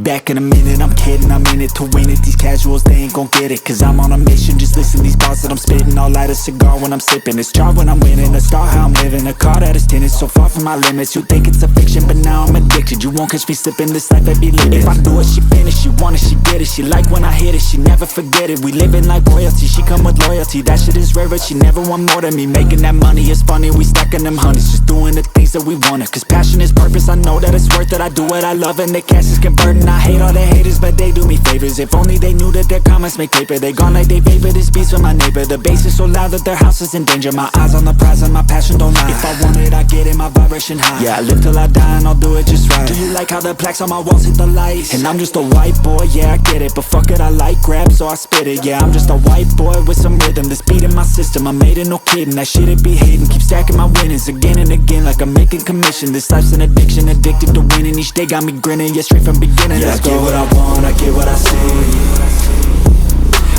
back in a minute, I'm kidding, I'm in it to win it. These casuals, they ain't gon' get it, cause I'm on a mission. Just listen, these bars that I'm spitting, I'll light a cigar when I'm sipping. It's jar when I'm winning, a star how I'm living, a car that is tinted, so far from my limits. You think it's a fiction, but now I'm addicted. You won't catch me slipping, this life I be living. If I do it, she finish, she want it, she get it. She like when I hit it, she never forget it. We living like royalty, she come with loyalty. That shit is rare, but she never want more than me. Making that money is funny, we stacking them honeys. Just doing the things that we wanted, cause passion is purpose. I know that it's worth it, I do what I love and the cash is converting. I hate all the haters, but they do me favors. If only they knew that their comments make paper. They gone like they vapor, this beats with my neighbor. The bass is so loud that their house is in danger. My eyes on the prize and my passion don't lie. If I want it, I get it, my vibration high. Yeah, I live till I die and I'll do it just right. Do you like how the plaques on my walls hit the lights? And I'm just a white boy, yeah I get it, but fuck it, I like rap so I spit it. Yeah, I'm just a white boy with some rhythm. This beat in my system, I made it, no kidding. That shit it be hidden, keep stacking my winnings again and again like I'm making commission. This life's an addiction, addicted to winning. Each day got me grinning, yeah straight from beginning. Yeah, I get what I want, I get what I see.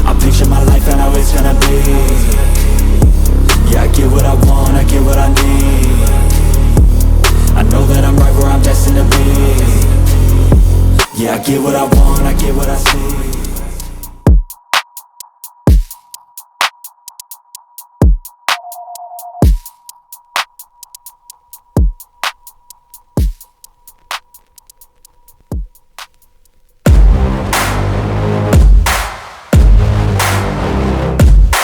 I picture my life and how it's gonna be. Yeah, I get what I want, I get what I need. I know that I'm right where I'm destined to be. Yeah, I get what I want, I get what I see.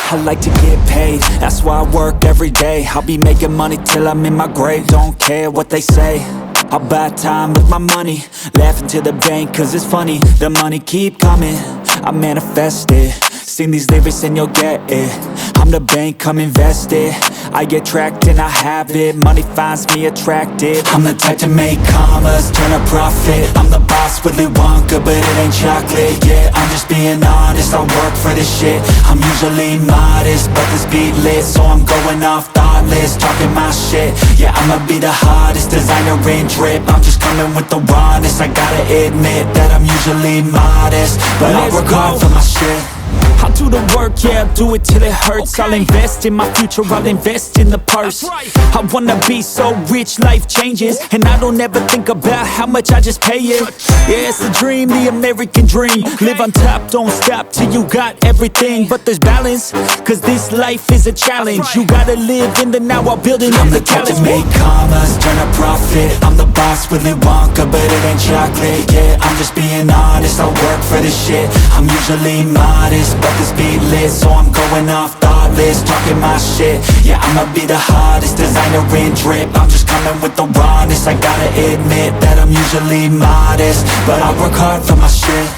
I like to get paid, that's why I work every day. I'll be making money till I'm in my grave. Don't care what they say, I'll buy time with my money. Laughing to the bank cause it's funny. The money keep coming, I manifest it. Sing these lyrics and you'll get it. I'm the bank, come invest it. I get tracked and I have it. Money finds me attractive. I'm the type to make commas, turn a profit. I'm the boss, Willy Wonka, but it ain't chocolate. Yeah, I'm just being honest, I work for this shit. I'm usually modest, but this beat lit, so I'm going off thoughtless, talking my shit. Yeah, I'ma be the hottest designer in drip. I'm just coming with the rawness. I gotta admit that I'm usually modest, but I work hard for my shit. I'll do the work, yeah, I'll do it till it hurts. Okay. I'll invest in my future, I'll invest in the purse. Right. I wanna be so rich, life changes. And I don't ever think about how much I just pay it. Yeah, it's the dream, the American dream. Okay. Live on top, don't stop till you got everything. But there's balance, cause this life is a challenge. Right. You gotta live in the now while building up the challenge. I'm the type to make commas, turn a profit. I'm the boss, Willy Wonka, but it ain't chocolate. Yeah, I'm just being honest, I work for this shit. I'm usually modest, but this beat lit, so I'm going off thoughtless, talking my shit. Yeah, I'ma be the hottest designer in drip. I'm just coming with the rawness. I gotta admit that I'm usually modest, but I work hard for my shit.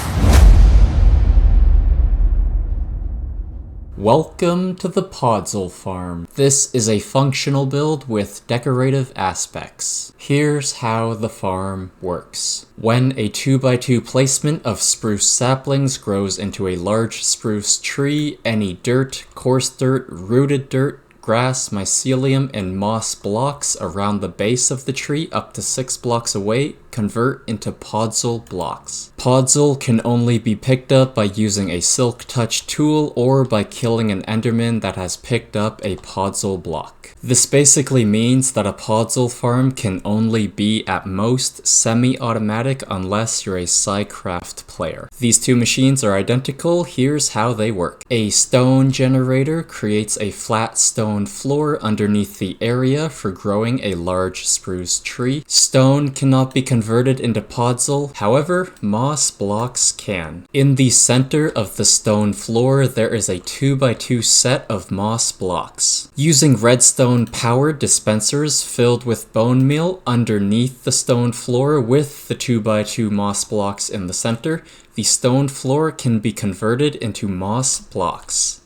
Welcome to the Podzol farm. This is a functional build with decorative aspects. Here's how the farm works. When a 2x2 placement of spruce saplings grows into a large spruce tree, any dirt, coarse dirt, rooted dirt, grass, mycelium, and moss blocks around the base of the tree up to 6 blocks away convert into Podzol blocks. Podzol can only be picked up by using a silk touch tool or by killing an enderman that has picked up a Podzol block. This basically means that a Podzol farm can only be at most semi-automatic unless you're a Psycraft player. These two machines are identical, here's how they work. A stone generator creates a flat stone floor underneath the area for growing a large spruce tree. Stone cannot be converted into Podzol, however, moss blocks can. In the center of the stone floor, there is a 2x2 set of moss blocks. Using redstone powered dispensers filled with bone meal underneath the stone floor with the 2x2 moss blocks in the center, the stone floor can be converted into moss blocks.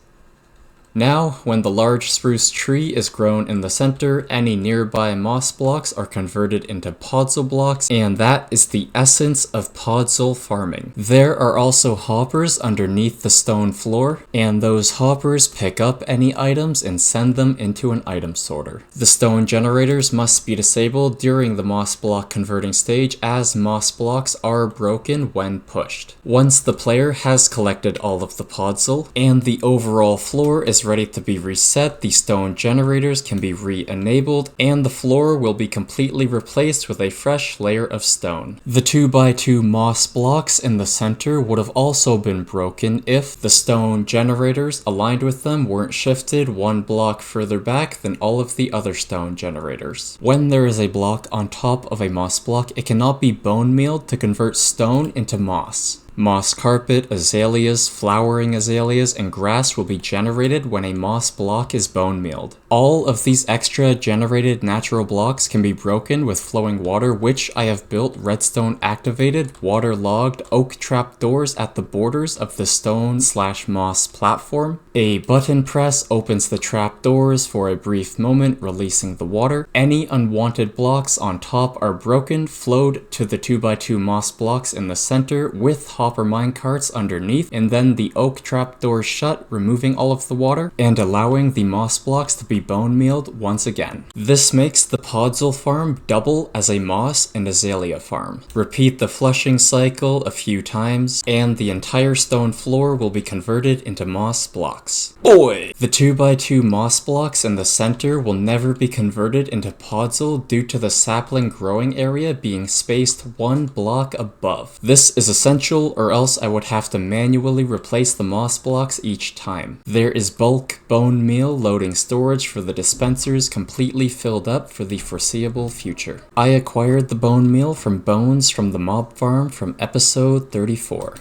Now, when the large spruce tree is grown in the center, any nearby moss blocks are converted into Podzol blocks, and that is the essence of Podzol farming. There are also hoppers underneath the stone floor, and those hoppers pick up any items and send them into an item sorter. The stone generators must be disabled during the moss block converting stage, as moss blocks are broken when pushed. Once the player has collected all of the Podzol, and the overall floor is is ready to be reset, the stone generators can be re-enabled, and the floor will be completely replaced with a fresh layer of stone. The 2x2 moss blocks in the center would have also been broken if the stone generators aligned with them weren't shifted one block further back than all of the other stone generators. When there is a block on top of a moss block, it cannot be bone mealed to convert stone into moss. Moss carpet, azaleas, flowering azaleas, and grass will be generated when a moss block is bone mealed. All of these extra generated natural blocks can be broken with flowing water, which I have built redstone activated, waterlogged oak trap doors at the borders of the stone/moss platform. A button press opens the trap doors for a brief moment, releasing the water. Any unwanted blocks on top are broken, flowed to the 2x2 moss blocks in the center with hopper minecarts underneath, and then the oak trap doors shut, removing all of the water and allowing the moss blocks to be bone mealed once again. This makes the Podzol farm double as a moss and azalea farm. Repeat the flushing cycle a few times, and the entire stone floor will be converted into moss blocks. Boy! The 2x2 moss blocks in the center will never be converted into Podzol due to the sapling growing area being spaced one block above. This is essential, or else I would have to manually replace the moss blocks each time. There is bulk bone meal loading storage for the dispensers completely filled up for the foreseeable future. I acquired the bone meal from bones from the mob farm from episode 34.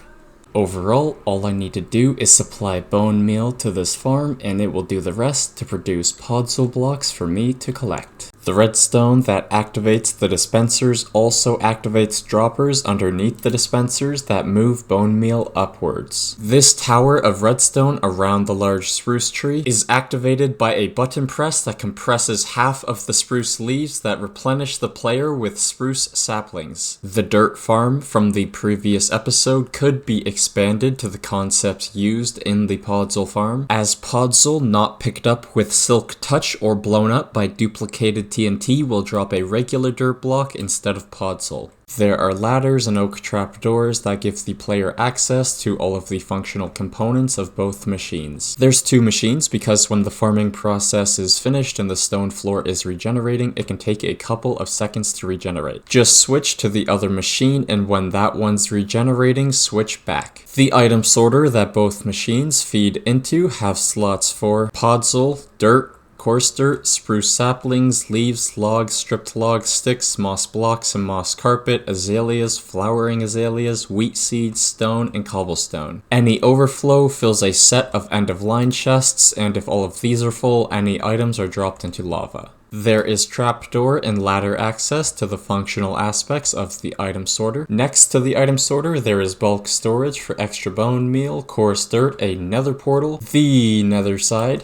Overall, all I need to do is supply bone meal to this farm and it will do the rest to produce Podzol blocks for me to collect. The redstone that activates the dispensers also activates droppers underneath the dispensers that move bone meal upwards. This tower of redstone around the large spruce tree is activated by a button press that compresses half of the spruce leaves that replenish the player with spruce saplings. The dirt farm from the previous episode could be expanded to the concepts used in the Podzol farm, as Podzol not picked up with silk touch or blown up by duplicated TNT will drop a regular dirt block instead of Podzol. There are ladders and oak trap doors that give the player access to all of the functional components of both machines. There's two machines because when the farming process is finished and the stone floor is regenerating, it can take a couple of seconds to regenerate. Just switch to the other machine, and when that one's regenerating, switch back. The item sorter that both machines feed into have slots for Podzol, dirt, coarse dirt, spruce saplings, leaves, logs, stripped logs, sticks, moss blocks and moss carpet, azaleas, flowering azaleas, wheat seeds, stone, and cobblestone. Any overflow fills a set of end-of-line chests, and if all of these are full, any items are dropped into lava. There is trapdoor and ladder access to the functional aspects of the item sorter. Next to the item sorter, there is bulk storage for extra bone meal, coarse dirt, a nether portal, the nether side,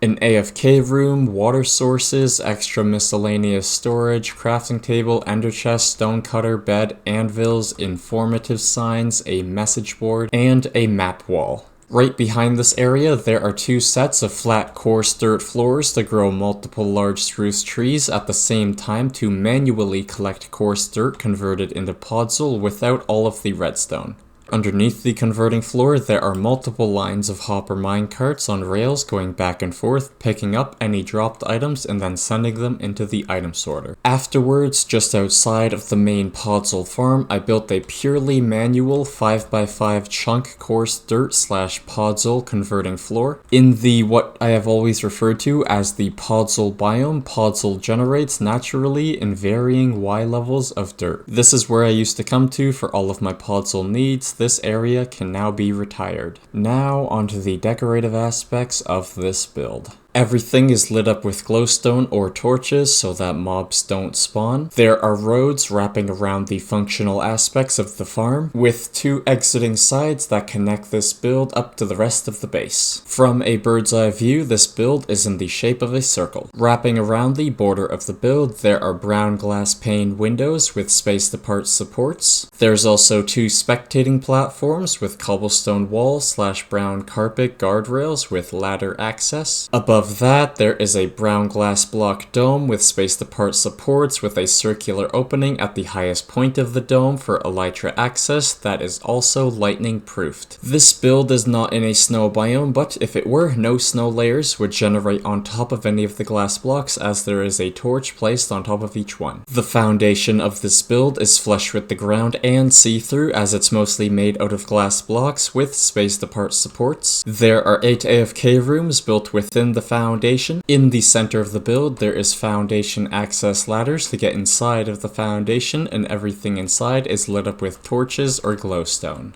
an AFK room, water sources, extra miscellaneous storage, crafting table, ender chest, stone cutter, bed, anvils, informative signs, a message board, and a map wall. Right behind this area, there are two sets of flat coarse dirt floors to grow multiple large spruce trees at the same time to manually collect coarse dirt converted into Podzol without all of the redstone. Underneath the converting floor, there are multiple lines of hopper minecarts on rails going back and forth, picking up any dropped items and then sending them into the item sorter. Afterwards, just outside of the main Podzol farm, I built a purely manual 5x5 chunk coarse dirt / Podzol converting floor. In the what I have always referred to as the Podzol biome, Podzol generates naturally in varying Y levels of dirt. This is where I used to come to for all of my Podzol needs. This area can now be retired. Now onto the decorative aspects of this build. Everything is lit up with glowstone or torches so that mobs don't spawn. There are roads wrapping around the functional aspects of the farm, with two exiting sides that connect this build up to the rest of the base. From a bird's eye view, this build is in the shape of a circle. Wrapping around the border of the build, there are brown glass pane windows with spaced apart supports. There's also two spectating platforms with cobblestone walls / brown carpet guardrails with ladder access. Above Above that, there is a brown glass block dome with spaced apart supports with a circular opening at the highest point of the dome for elytra access that is also lightning proofed. This build is not in a snow biome, but if it were, no snow layers would generate on top of any of the glass blocks as there is a torch placed on top of each one. The foundation of this build is flush with the ground and see-through as it's mostly made out of glass blocks with spaced apart supports. There are 8 AFK rooms built within the foundation. In the center of the build, there is foundation access ladders to get inside of the foundation, and everything inside is lit up with torches or glowstone.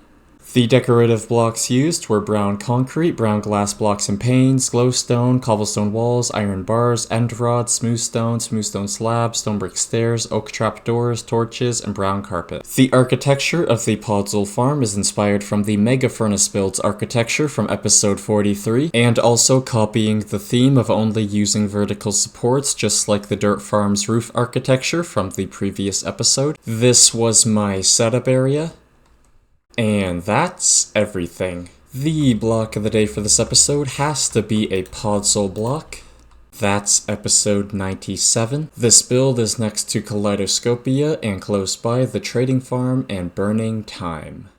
The decorative blocks used were brown concrete, brown glass blocks and panes, glowstone, cobblestone walls, iron bars, end rods, smooth stone slabs, stone brick stairs, oak trap doors, torches, and brown carpet. The architecture of the Podzol farm is inspired from the Mega Furnace build's architecture from episode 43, and also copying the theme of only using vertical supports, just like the dirt farm's roof architecture from the previous episode. This was my setup area. And that's everything. The block of the day for this episode has to be a Podzol block. That's episode 97. This build is next to Kaleidoscopia and close by the trading farm and burning time.